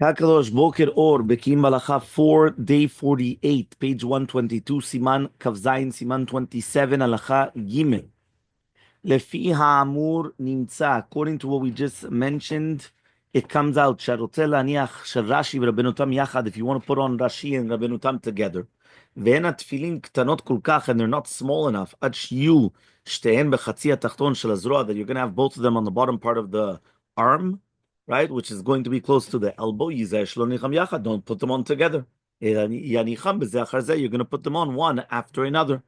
Hakadosh Boker Or Bekiim Bahalacha 4 day 48 page 122 Siman Kavzayin Siman 27 Halacha Gimel Lefi Ha'amur Nimtza. According to what we just mentioned, it comes out Sharoteh Laniach Shel Rashi v'Rabbenutam Yachad. If you want to put on Rashi and Rabbenutam together, ואין התפילין קטנות כל כך, and they're not small enough, עד שיהיו שתיהן בחצי התחתון של הזרוע, that you're going to have both of them on the bottom part of the arm, right, which is going to be close to the elbow. יזהר שלא ניחם יחד, don't put them on together. יניחם בזה אחר זה, you're going to put them on one after another.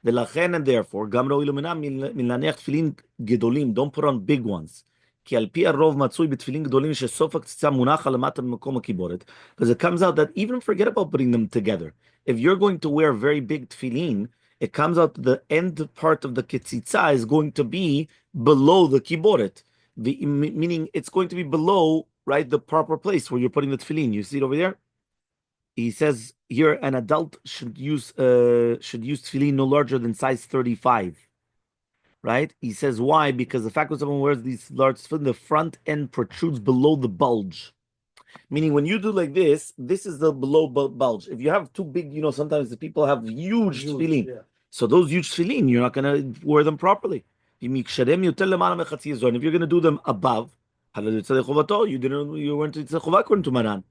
ולכן and therefore, גם ראוי למנע מלהניח תפילין גדולים, don't put on big ones. כי על פי הרוב מצוי בתפילין גדולים שסוף הקציצה מונח למטה במקום הקיבורת. Because it comes out that even forget about putting them together. If you're going to wear very big tefillin, it comes out the end part of the ketzitza is going to be below the kiboret, meaning it's going to be below, right, the proper place where you're putting the tefillin. You see it over there? He says here an adult should use tefillin no larger than size 35. Right? He says why? Because the fact that someone wears these large tefillin, the front end protrudes below the bulge. Meaning when you do like this is the below bulge. If you have too big, sometimes the people have huge tefillin. Yeah. So those huge tefillin, you're not going to wear them properly. And if you're going to do them above, you weren't tzechova according to Maran.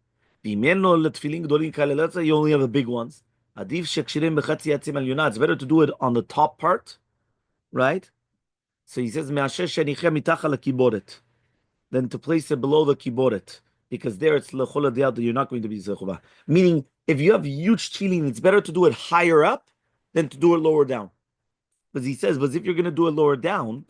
You only have the big ones. It's better to do it on the top part, right? So he says, then to place it below the kiboret, because there it's lechol that you're not going to be zechova. Meaning, if you have huge tefillin, it's better to do it higher up than to do it lower down. But he says, but if you're going to do it lower down,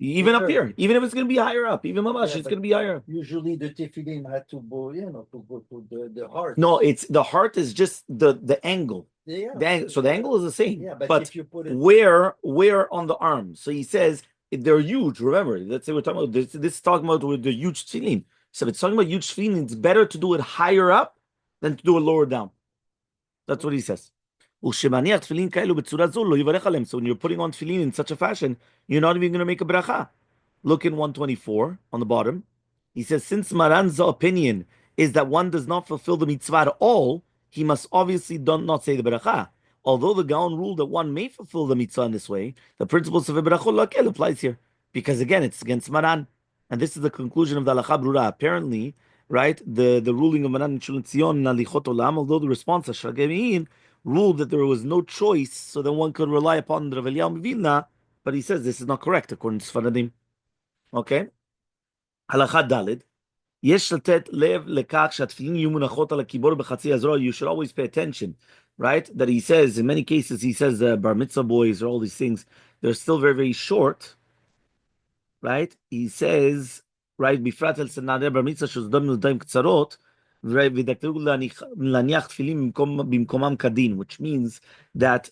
even up here, even if it's going to be higher up, even mamash, it's going to be higher. Usually the tefillin had to go, to go to the heart. No, it's the heart is just the angle. Yeah. So the angle is the same. Yeah, but if you put it where on the arm? So he says they're huge. Remember, let's say we're talking about this. This is talking about with the huge tefillin. So if it's talking about huge tefillin, it's better to do it higher up than to do it lower down. That's what he says. So when you're putting on tefillin in such a fashion, you're not even going to make a bracha. Look in 124 on the bottom. He says, since Maran's opinion is that one does not fulfill the mitzvah at all, he must obviously not say the bracha. Although the Gaon ruled that one may fulfill the mitzvah in this way, the principles of Ibrachol Lakel applies here. Because again, it's against Maran. And this is the conclusion of the Halacha Brura. Apparently, right, the ruling of Maran in Shul Tzion, Nalichot Olam, although the response of Shal ruled that there was no choice, so then one could rely upon Rav Eliyahu Vilna, but he says this is not correct according to Sfaradim. Okay? Halacha Daled. Yesh letet lev lekach shatfilin yהיו מונחות על הכיבור בחצי הזרוע. You should always pay attention, right? That he says, in many cases, he says bar mitzvah boys or all these things, they're still very, very short, right? He says, right, בפרט אל סנערי בר מצווה שזדם ידיים קצרות, ודקתרו להניח תפילין במקומם כדין, which means that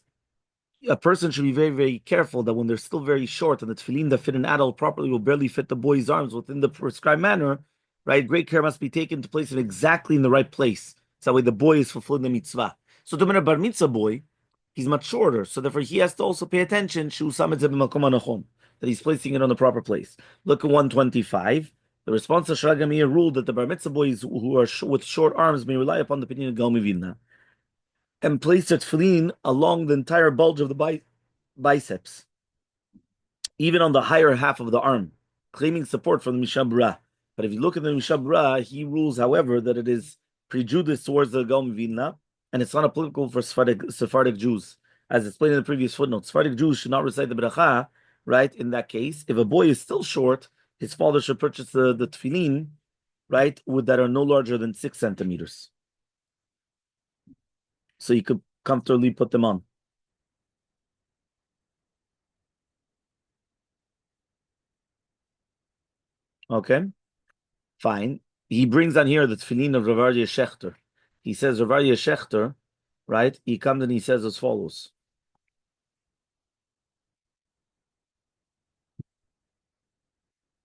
a person should be very, very careful that when they're still very short and the tefillin that fit an adult properly will barely fit the boy's arms within the prescribed manner, right? Great care must be taken to place it exactly in the right place. So that way the boy is fulfilling the mitzvah. So to a bar mitzvah boy, he's much shorter. So therefore he has to also pay attention that he's placing it on the proper place. Look at 125. The response to Shragamir ruled that the bar mitzvah boys who are with short arms may rely upon the opinion of Gaon Vilna and place their tefillin along the entire bulge of the biceps, even on the higher half of the arm, claiming support from the Mishabra. But if you look at the Mishabra, he rules, however, that it is prejudiced towards the Gaon Vilna, and it's not applicable for Sephardic Jews. As explained in the previous footnote, Sephardic Jews should not recite the bracha, right? In that case, if a boy is still short, his father should purchase the tefillin, right, that are no larger than 6 centimeters. So you could comfortably put them on. Okay, fine. He brings on here the tefillin of Rav Aryeh Shechter. He says Rav Aryeh Shechter, right? He comes and he says as follows.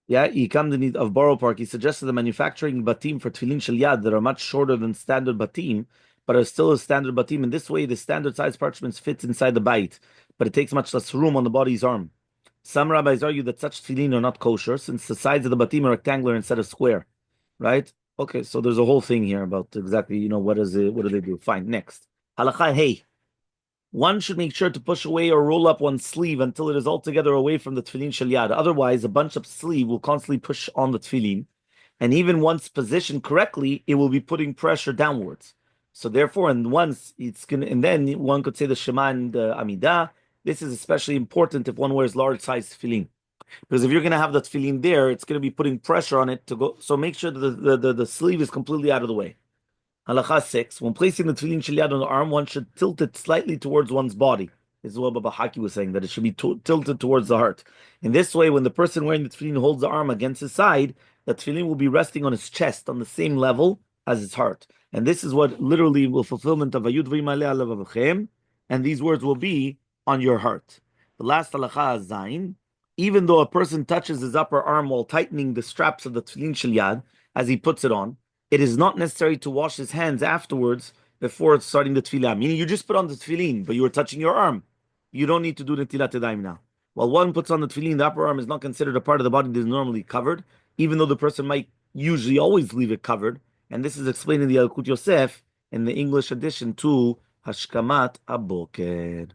Yeah, he comes in of Borough Park. He suggested the manufacturing batim for tefillin shel yad that are much shorter than standard batim, but are still a standard batim. In this way, the standard size parchments fits inside the bite, but it takes much less room on the body's arm. Some rabbis argue that such tefillin are not kosher since the sides of the batim are rectangular instead of square. right? Okay, so there's a whole thing here about exactly, what is it, what do they do? Fine. Next. Halacha hey. One should make sure to push away or roll up one's sleeve until it is altogether away from the tefillin shel yad. Otherwise, a bunch of sleeve will constantly push on the tefillin, and even once positioned correctly, it will be putting pressure downwards. So therefore, and once it's gonna, and then one could say the Shema and the Amidah. This is especially important if one wears large size tefillin, because if you're going to have the tefillin there, it's going to be putting pressure on it to go. So make sure that the sleeve is completely out of the way. Halacha 6. When placing the tefillin shel yad on the arm, one should tilt it slightly towards one's body. This is what Bahalacha was saying, that it should be tilted towards the heart. In this way, when the person wearing the tefillin holds the arm against his side, the tefillin will be resting on his chest on the same level as his heart. And this is what literally will fulfillment of Vayud v'yimaleh alav avchem, and these words will be on your heart. The last halacha is Zayin. Even though a person touches his upper arm while tightening the straps of the tefillin shel yad as he puts it on, it is not necessary to wash his hands afterwards before starting the tefillah. Meaning, you just put on the tefillin, but you were touching your arm. You don't need to do netilat yadayim now. While one puts on the tefillin, the upper arm is not considered a part of the body that is normally covered, even though the person might usually always leave it covered. And this is explained in the Yalkut Yosef in the English edition to Hashkamat Aboker.